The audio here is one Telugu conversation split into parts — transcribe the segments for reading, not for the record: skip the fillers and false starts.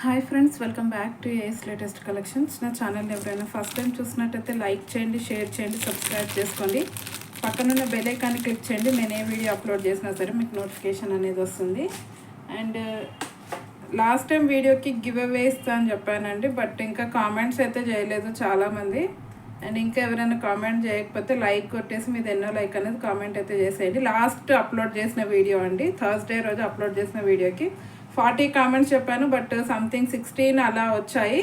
Hi friends, welcome back to AS latest collections. నా ఛానల్ని ఎవరైనా ఫస్ట్ టైం చూసినట్టయితే లైక్ చేయండి, షేర్ చేయండి, సబ్స్క్రైబ్ చేసుకోండి. పక్కనున్న బెల్ ఐకాన్ని క్లిక్ చేయండి. నేను ఏ వీడియో అప్లోడ్ చేసినా సరే మీకు నోటిఫికేషన్ అనేది వస్తుంది. అండ్ లాస్ట్ టైం వీడియోకి గివ్ అవే ఇస్తా అని చెప్పానండి, బట్ ఇంకా కామెంట్స్ అయితే చేయలేదు చాలామంది. అండ్ ఇంకా ఎవరైనా కామెంట్ చేయకపోతే లైక్ కొట్టేసి మీది ఎన్నో లైక్ అనేది కామెంట్ అయితే చేసేయండి. లాస్ట్ అప్లోడ్ చేసిన వీడియో అండి, థర్స్డే రోజు అప్లోడ్ చేసిన వీడియోకి 40 కామెంట్స్ చెప్పాను, బట్ సంథింగ్ 16 అలా వచ్చాయి.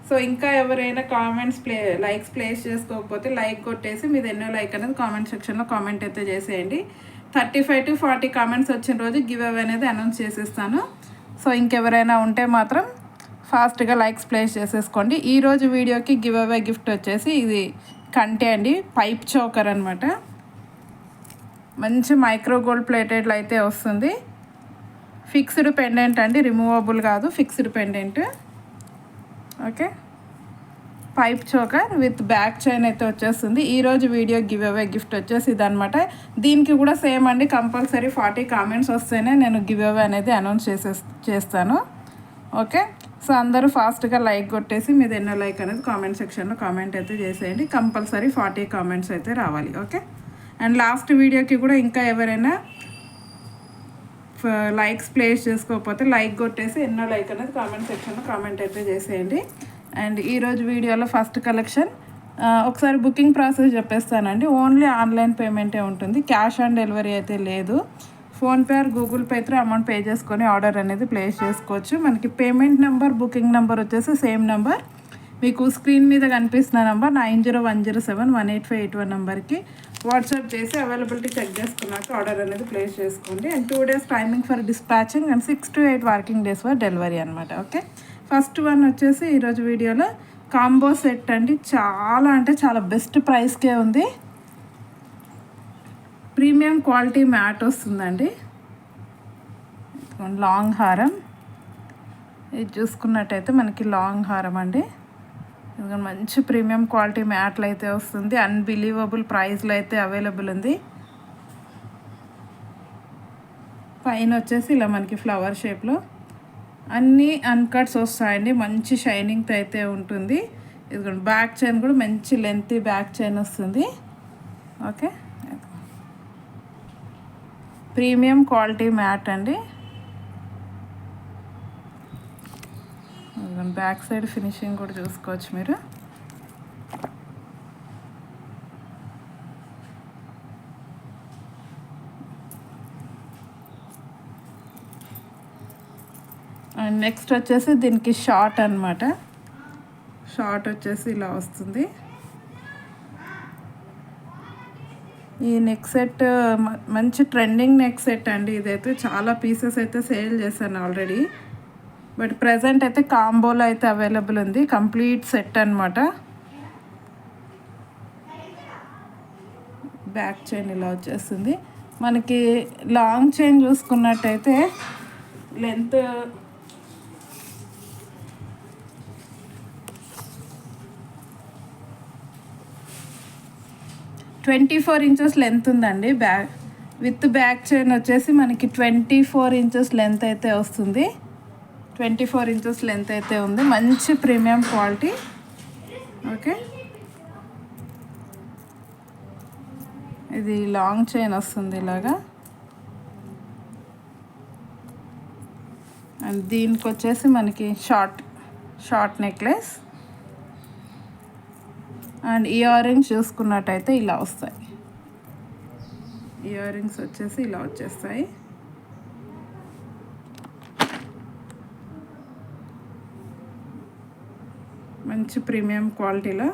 సో ఇంకా ఎవరైనా కామెంట్స్ లైక్స్ ప్లేస్ చేసుకోకపోతే లైక్ కొట్టేసి మీది ఎన్నో లైక్ అనేది కామెంట్ సెక్షన్లో కామెంట్ అయితే చేసేయండి. 35 to 40 కామెంట్స్ వచ్చిన రోజు గివ్ అవే అనేది అనౌన్స్ చేసేస్తాను. సో ఇంకెవరైనా ఉంటే మాత్రం ఫాస్ట్గా లైక్స్ ప్లేస్ చేసేసుకోండి. ఈరోజు వీడియోకి గివ్ అవే గిఫ్ట్ వచ్చేసి ఇది కంటే అండి, పైప్ చోకర్ అనమాట. మంచి మైక్రో గోల్డ్ ప్లేటెడ్లో అయితే వస్తుంది. ఫిక్స్డ్ పెండెంట్ అండి, రిమూవబుల్ కాదు, fixed pendant. Okay, pipe choker with back chain అయితే వచ్చేస్తుంది. ఈరోజు వీడియో గివ్ అవే గిఫ్ట్ వచ్చేసి ఇదనమాట. దీనికి కూడా సేమ్ అండి, కంపల్సరీ 40 కామెంట్స్ వస్తేనే నేను గివ్ అవే అనేది అనౌన్స్ చేస్తాను. ఓకే, సో అందరూ ఫాస్ట్గా లైక్ కొట్టేసి మీది ఎన్నో లైక్ అనేది కామెంట్ సెక్షన్లో కామెంట్ అయితే చేసేయండి. కంపల్సరీ 40 కామెంట్స్ అయితే రావాలి. ఓకే, అండ్ లాస్ట్ వీడియోకి కూడా ఇంకా ఎవరైనా లైక్స్ ప్లేస్ చేసుకోకపోతే లైక్ కొట్టేసి ఎన్నో లైక్ అనేది కామెంట్ సెక్షన్లో కామెంట్ అయితే చేసేయండి. అండ్ ఈరోజు వీడియోలో ఫస్ట్ కలెక్షన్ ఒకసారి బుకింగ్ ప్రాసెస్ చెప్పేస్తానండి. ఓన్లీ ఆన్లైన్ పేమెంటే ఉంటుంది, క్యాష్ ఆన్ డెలివరీ అయితే లేదు. PhonePe are Google pay through amount pay చేసుకొని ఆర్డర్ అనేది ప్లేస్ చేసుకోవచ్చు. మనకి పేమెంట్ నెంబర్, బుకింగ్ నెంబర్ వచ్చేసి సేమ్ నెంబర్, మీకు స్క్రీన్ మీద కనిపిస్తున్న నెంబర్ 9010718581 నెంబర్కి వాట్సాప్ చేసి అవైలబిలిటీ చెక్ చేసుకున్నాక ఆర్డర్ అనేది ప్లేస్ చేసుకోండి. And 2 days timing for dispatching and 6 to 8 working days for delivery అనమాట. ఓకే, ఫస్ట్ వన్ వచ్చేసి ఈరోజు వీడియోలో కాంబో సెట్ అండి. చాలా అంటే చాలా బెస్ట్ ప్రైస్కే ఉంది. ప్రీమియం క్వాలిటీ మ్యాట్ వస్తుందండి. లాంగ్ హారం ఇది చూసుకున్నట్టయితే మనకి లాంగ్ హారం అండి. మంచి ప్రీమియం క్వాలిటీ మ్యాట్లు అయితే వస్తుంది. అన్బిలీవబుల్ ప్రైస్లో అయితే అవైలబుల్ ఉంది. పైన వచ్చేసి ఇలా మనకి ఫ్లవర్ షేప్లో అన్నీ అన్కట్స్ వస్తాయండి. మంచి షైనింగ్తో అయితే ఉంటుంది. ఇదిగోండి, బ్యాక్ చైన్ కూడా మంచి లెంతీ బ్యాక్ చైన్ వస్తుంది. ఓకే, ప్రీమియం క్వాలిటీ మ్యాట్ అండి. బ్యాక్ సైడ్ ఫినిషింగ్ కూడా చూసుకోవచ్చు మీరు. అండ్ నెక్స్ట్ వచ్చేసి దీనికి షార్ట్ అనమాట. షార్ట్ వచ్చేసి ఇలా వస్తుంది. ఈ నెక్ సెట్ మంచి ట్రెండింగ్ నెక్ సెట్ అండి. ఇదైతే చాలా పీసెస్ అయితే సేల్ చేశాను ఆల్రెడీ, బట్ ప్రజెంట్ అయితే కాంబోలో అయితే అవైలబుల్ ఉంది. కంప్లీట్ సెట్ అనమాట. బ్యాక్ చైన్ ఇలా వచ్చేస్తుంది. మనకి లాంగ్ చైన్ చూసుకున్నట్టయితే లెంత్ 24 inches లెంత్ ఉందండి. విత్ బ్యాక్ చైన్ వచ్చేసి మనకి 24 inches లెంత్ అయితే వస్తుంది. 24 inches లెంత్ అయితే ఉంది. మంచి ప్రీమియం క్వాలిటీ. ఓకే, ఇది లాంగ్ చైన్ వస్తుంది ఇలాగా. అండ్ దీనికి వచ్చేసి మనకి short necklace and ear rings చూసుకున్నట్టయితే ఇలా వస్తాయి. ఇయర్ రింగ్స్ వచ్చేసి ఇలా వచ్చేస్తాయి. మంచి ప్రీమియం క్వాలిటీలో.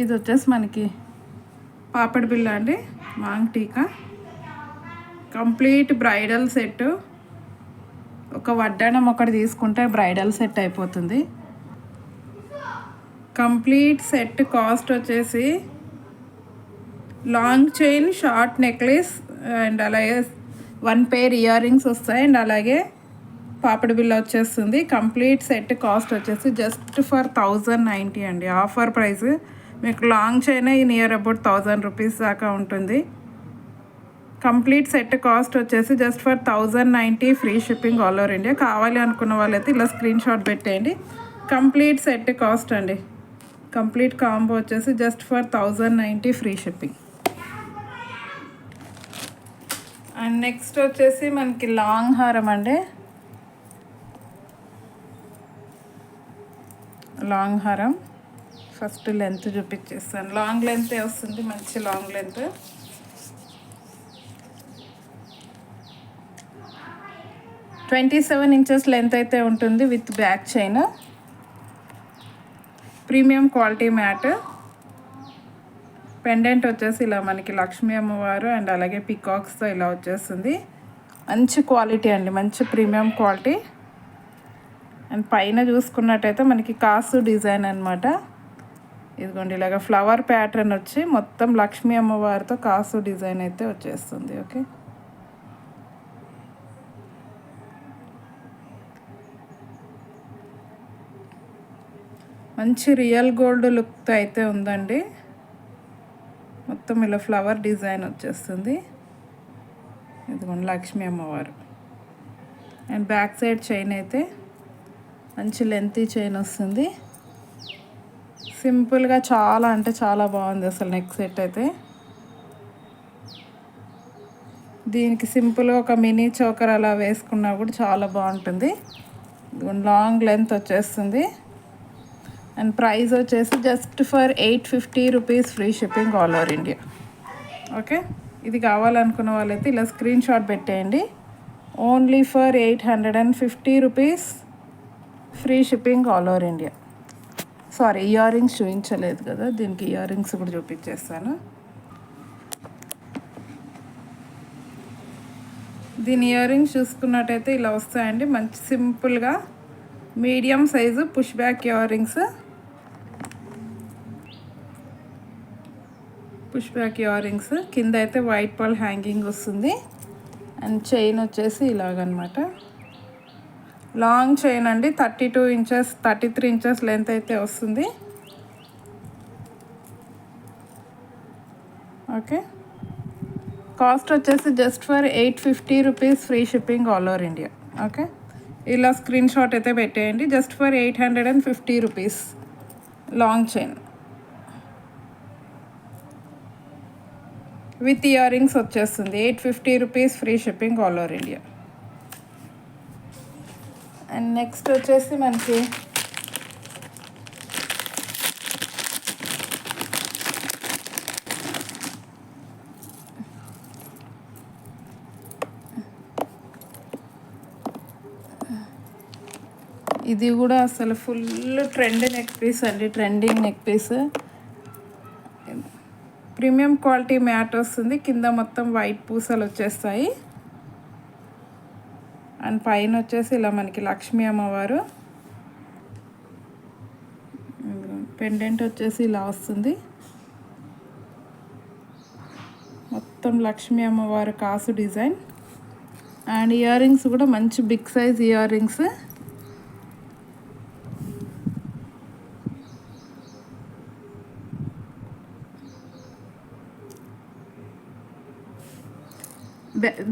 ఇది వచ్చేసి మనకి పాపడి బిళ్ళ అండి, maang tikka. Complete bridal set. ఒక వడ్డానం ఒకటి తీసుకుంటే బ్రైడల్ సెట్ అయిపోతుంది. కంప్లీట్ సెట్ కాస్ట్ వచ్చేసి long chain, short necklace and అలాగే 1 pair ఇయర్ రింగ్స్ వస్తాయి. అండ్ అలాగే పాపడి బిల్ల వచ్చేస్తుంది. కంప్లీట్ సెట్ కాస్ట్ వచ్చేసి జస్ట్ ఫర్ 1090 అండి. Offer price. మీకు long chain near about 1000 rupees దాకా ఉంటుంది. కంప్లీట్ సెట్ కాస్ట్ వచ్చేసి just for 1090 free shipping all over India. కావాలి అనుకున్న వాళ్ళైతే ఇలా స్క్రీన్ షాట్ పెట్టేయండి. కంప్లీట్ సెట్ కాస్ట్ అండి, కంప్లీట్ కాంబో వచ్చేసి just for 1090 free shipping. And next వచ్చేసి మనకి లాంగ్ హారం అండి. లాంగ్ హారం ఫస్ట్ లెంత్ చూపించేస్తాను. లాంగ్ లెంతే వస్తుంది, మంచి long length. Twenty 27 inches length అయితే ఉంటుంది with back chain. Premium quality mat. Pendant వచ్చేసి ఇలా మనకి లక్ష్మీ అమ్మవారు అండ్ అలాగే పికాక్స్తో ఇలా వచ్చేస్తుంది. మంచి క్వాలిటీ అండి, మంచి ప్రీమియం క్వాలిటీ. అండ్ పైన చూసుకున్నట్టయితే మనకి కాసు డిజైన్ అనమాట. ఇదిగోండి ఇలాగ ఫ్లవర్ ప్యాటర్న్ వచ్చి మొత్తం లక్ష్మీ అమ్మవారితో కాసు డిజైన్ అయితే వచ్చేస్తుంది. ఓకే, మంచి రియల్ గోల్డ్ లుక్తో అయితే ఉందండి. మొత్తం ఇలా ఫ్లవర్ డిజైన్ వచ్చేస్తుంది. ఇదిగోండి లక్ష్మీ అమ్మవారు. అండ్ బ్యాక్ సైడ్ చైన్ అయితే మంచి లెంతీ చైన్ వస్తుంది. సింపుల్గా చాలా అంటే చాలా బాగుంది అసలు నెక్ సెట్ అయితే. దీనికి సింపుల్గా ఒక మినీ చోకర్ అలా వేసుకున్నా కూడా చాలా బాగుంటుంది. లాంగ్ లెంత్ వచ్చేస్తుంది. అండ్ ప్రైస్ వచ్చేసి just for 850 rupees free shipping all over India. Okay, ఇది కావాలనుకున్న వాళ్ళైతే ఇలా స్క్రీన్ షాట్ పెట్టేయండి. Only for 850 rupees free shipping all over India. Sorry, ear rings చూపించలేదు కదా, దీనికి ఇయర్ రింగ్స్ కూడా చూపించేస్తాను. దీని ఇయర్ రింగ్స్ చూసుకున్నట్టయితే ఇలా వస్తాయండి. మంచి సింపుల్గా medium size push back ear rings. Push back ear rings కింద అయితే వైట్ పర్ల్ హ్యాంగింగ్ వస్తుంది. అండ్ చైన్ వచ్చేసి ఇలాగనమాట. లాంగ్ చైన్ అండి, 32 ఇంచెస్ 33 ఇంచెస్ లెంత్ అయితే వస్తుంది. ఓకే, కాస్ట్ వచ్చేసి just for 850 rupees free shipping all over India. Okay, ఇలా స్క్రీన్ షాట్ అయితే పెట్టేయండి. Just for 850 rupees long chain with earrings వచ్చేస్తుంది. 850 rupees free shipping all over India. And next వచ్చేసి మనకి ఇది కూడా అసలు ఫుల్ ట్రెండ్ నెక్ పీస్ అండి, trending neck piece. Premium quality matte వస్తుంది. కింద మొత్తం వైట్ పూసలు వచ్చేస్తాయి. అండ్ పైన వచ్చేసి ఇలా మనకి లక్ష్మీ అమ్మవారు. పెండెంట్ వచ్చేసి ఇలా వస్తుంది. మొత్తం లక్ష్మీ అమ్మవారు కాసు డిజైన్. అండ్ ఇయర్ రింగ్స్ కూడా మంచి big size earrings.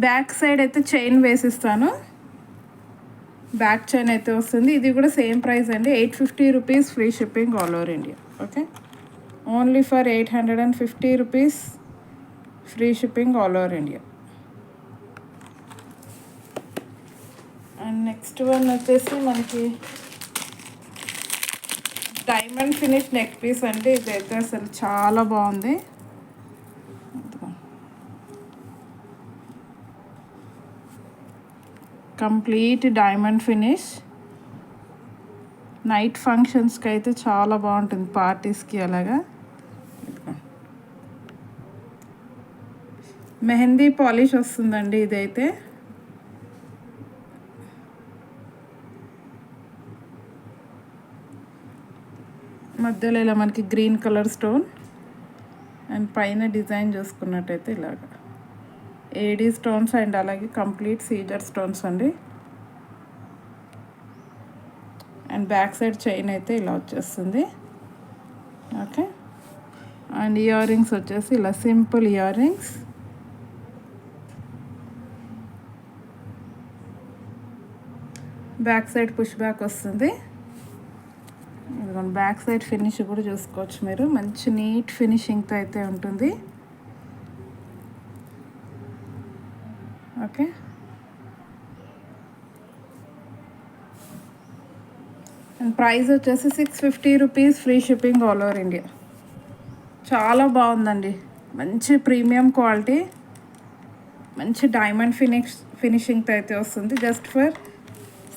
Back side అయితే చైన్ వేసిస్తాను. బ్యాక్ చైన్ అయితే వస్తుంది. ఇది కూడా సేమ్ ప్రైస్ అండి, 850 rupees free shipping all over India. Okay, only for 850 rupees free shipping all over India. And next one వచ్చేసి మనకి డైమండ్ ఫినిష్ నెక్ పీస్ అండి. ఇదైతే అసలు చాలా బాగుంది. Complete diamond finish. నైట్ ఫంక్షన్స్కి అయితే చాలా బాగుంటుంది, పార్టీస్కి అలాగా. మెహందీ పాలిష్ వస్తుందండి ఇదైతే. మధ్యలో ఇలా మనకి గ్రీన్ కలర్ స్టోన్ అండ్ పైన డిజైన్ చూసుకున్నట్టయితే ఇలాగా ఏడీ స్టోన్స్ అండ్ అలాగే కంప్లీట్ సీజర్ స్టోన్స్ అండి. అండ్ బ్యాక్ సైడ్ చైన్ అయితే ఇలా వచ్చేస్తుంది. ఓకే, అండ్ ఇయర్ రింగ్స్ వచ్చేసి ఇలా simple earrings. Back side push back వస్తుంది. ఇదిగోండి బ్యాక్ సైడ్ ఫినిష్ కూడా చూసుకోవచ్చు మీరు, మంచి నీట్ ఫినిషింగ్తో అయితే ఉంటుంది. ఓకే, అండ్ ప్రైస్ వచ్చేసి 650 rupees, free shipping all over India. చాలా బాగుందండి, మంచి ప్రీమియం క్వాలిటీ, మంచి డైమండ్ ఫినిషింగ్తో అయితే వస్తుంది. Just for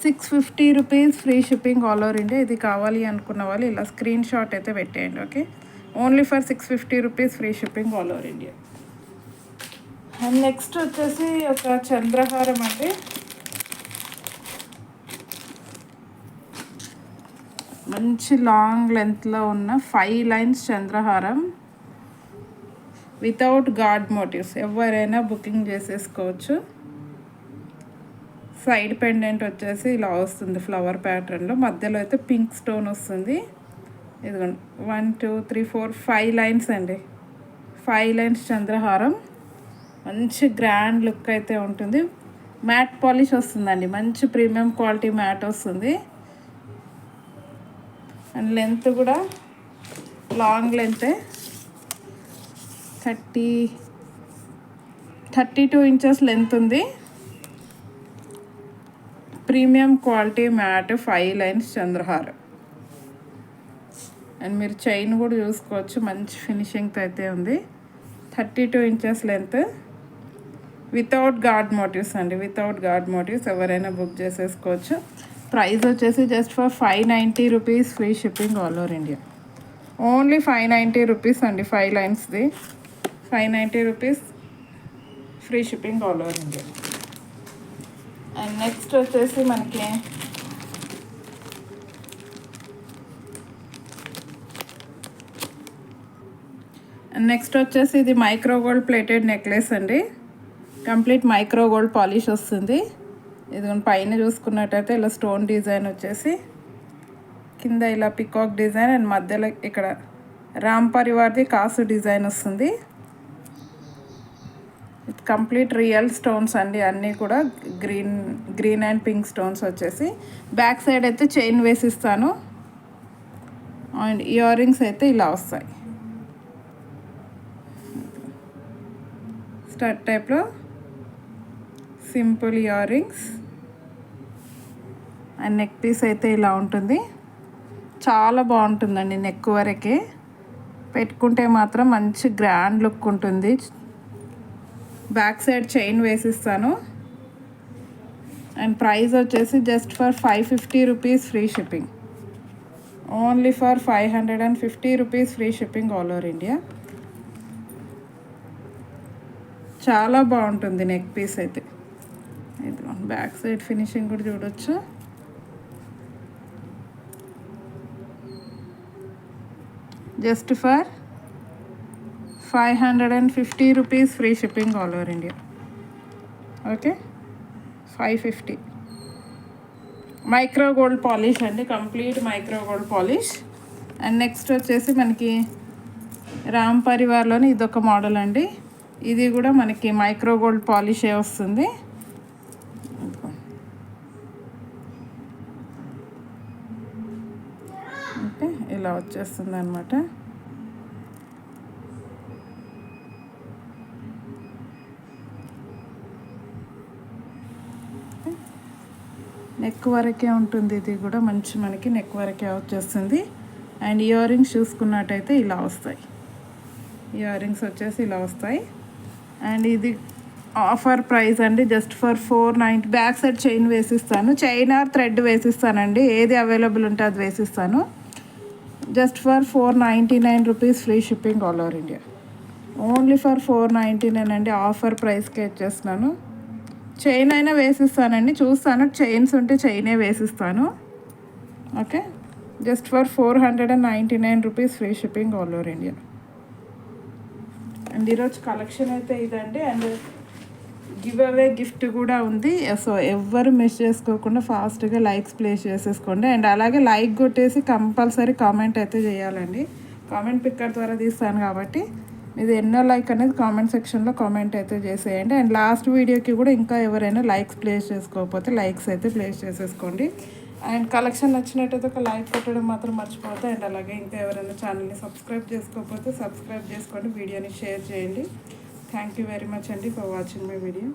650 rupees, free shipping all over India. ఇది కావాలి అనుకున్న వాళ్ళు ఇలా స్క్రీన్ షాట్ అయితే పెట్టేయండి. Okay, only for 650 rupees, free shipping all over India. And next వచ్చేసి ఒక చంద్రహారం అండి. మంచి లాంగ్ లెంత్లో ఉన్న 5 లైన్స్ చంద్రహారం వితౌట్ గాడ్ మోటివ్స్. ఎవరైనా బుకింగ్ చేసేసుకోవచ్చు. సైడ్ పెండెంట్ వచ్చేసి ఇలా వస్తుంది ఫ్లవర్ ప్యాటర్న్లో, మధ్యలో అయితే పింక్ స్టోన్ వస్తుంది. ఇదిగోండి 1 2 3 4 5 లైన్స్ అండి. 5 లైన్స్ చంద్రహారం, మంచి గ్రాండ్ లుక్ అయితే ఉంటుంది. మ్యాట్ పాలిష్ వస్తుందండి, మంచి ప్రీమియం క్వాలిటీ మ్యాట్ వస్తుంది. అండ్ లెంత్ కూడా లాంగ్ లెంతే, 32 ఇంచెస్ లెంత్ ఉంది. ప్రీమియం క్వాలిటీ మ్యాట్ 5 లైన్స్ చంద్రహారం. అండ్ మీరు చైన్ కూడా చూసుకోవచ్చు, మంచి ఫినిషింగ్తో అయితే ఉంది. 32 inches length, without god motifs అండి, వితౌట్ గాడ్ మోటివ్స్. ఎవరైనా బుక్ చేసేసుకోవచ్చు. ప్రైస్ వచ్చేసి just for 590 rupees, free shipping all over India. Only 590 rupees అండి, 5 లైన్స్ది 590 rupees, free shipping all over India. And next వచ్చేసి మనకి ఇది మైక్రో గోల్డ్ ప్లేటెడ్ నెక్లెస్ అండి. కంప్లీట్ మైక్రో గోల్డ్ పాలిష్ వస్తుంది. ఇది పైన చూసుకున్నట్టయితే ఇలా స్టోన్ డిజైన్ వచ్చేసి, కింద ఇలా పికాక్ డిజైన్, అండ్ మధ్యలో ఇక్కడ రామ్ పరివార్ది కాసు డిజైన్ వస్తుంది. ఇది కంప్లీట్ రియల్ స్టోన్స్ అండి, అన్నీ కూడా గ్రీన్ అండ్ పింక్ స్టోన్స్ వచ్చేసి. బ్యాక్ సైడ్ అయితే చైన్ వేసిస్తాను. అండ్ ఇయర్ రింగ్స్ అయితే ఇలా వస్తాయి, స్టడ్ టైప్లో simple earrings. And neck piece అయితే ఇలా ఉంటుంది. చాలా బాగుంటుందండి, నెక్ వరకే పెట్టుకుంటే మాత్రం మంచి గ్రాండ్ లుక్ ఉంటుంది. బ్యాక్ సైడ్ చైన్ వేసిస్తాను. అండ్ ప్రైస్ వచ్చేసి just for 550 rupees, free shipping. Only for 550 rupees, free shipping all over India. చాలా బాగుంటుంది నెక్ పీస్ అయితే. ఇది బ్యాక్ సైడ్ ఫినిషింగ్ కూడా చూడొచ్చు. Just for 550 rupees, free shipping all over India. Okay, 550. Micro gold polish అండి, complete micro gold polish. And next వచ్చేసి మనకి రామ్ పరివార్లోని ఇదొక మోడల్ అండి. ఇది కూడా మనకి మైక్రో గోల్డ్ పాలిషే వస్తుంది. ఓకే, ఇలా వచ్చేస్తుంది అన్నమాట. నెక్ వరకే ఉంటుంది, ఇది కూడా మంచి మనకి నెక్ వరకే వచ్చేస్తుంది. అండ్ ఇయర్ రింగ్స్ చూసుకున్నట్టయితే ఇలా వస్తాయి, ఇయర్ రింగ్స్ వచ్చేసి ఇలా వస్తాయి. అండ్ ఇది ఆఫర్ ప్రైస్ అండి, just for 490. Back side chain వేసిస్తాను, చైన్ ఆర్ థ్రెడ్ వేసిస్తానండి, ఏది అవైలబుల్ ఉంటే అది వేసిస్తాను. Just for 499 rupees, free shipping all over India. Only for 499 అండి, ఆఫర్ ప్రైస్కే ఇచ్చేస్తున్నాను. చైన్ అయినా వేసిస్తానండి, చూస్తాను చైన్స్ ఉంటే చైనే వేసిస్తాను. Okay, just for 499 rupees, free shipping all over India. And ఈరోజు కలెక్షన్ అయితే ఇదండి. అండ్ గివ్ అవే గిఫ్ట్ కూడా ఉంది. సో ఎవ్వరు మిస్ చేసుకోకుండా ఫాస్ట్గా లైక్స్ ప్లేస్ చేసేసుకోండి. అండ్ అలాగే లైక్ కొట్టేసి కంపల్సరీ కామెంట్ అయితే చేయాలండి. కామెంట్ పిక్కర్ ద్వారా తీస్తాను కాబట్టి ఇది ఎన్నో లైక్ అనేది కామెంట్ సెక్షన్లో కామెంట్ అయితే చేసేయండి. అండ్ లాస్ట్ వీడియోకి కూడా ఇంకా ఎవరైనా లైక్స్ ప్లేస్ చేసుకోకపోతే లైక్స్ అయితే ప్లేస్ చేసేసుకోండి. అండ్ కలెక్షన్ నచ్చినట్టయితే ఒక లైక్ కొట్టడం మాత్రం మర్చిపోతే. అండ్ అలాగే ఇంకా ఎవరైనా ఛానల్ని సబ్స్క్రైబ్ చేసుకోకపోతే సబ్స్క్రైబ్ చేసుకోండి, వీడియోని షేర్ చేయండి. థ్యాంక్ యూ వెరీ మచ్ అండి ఫర్ వాచింగ్ మై వీడియో.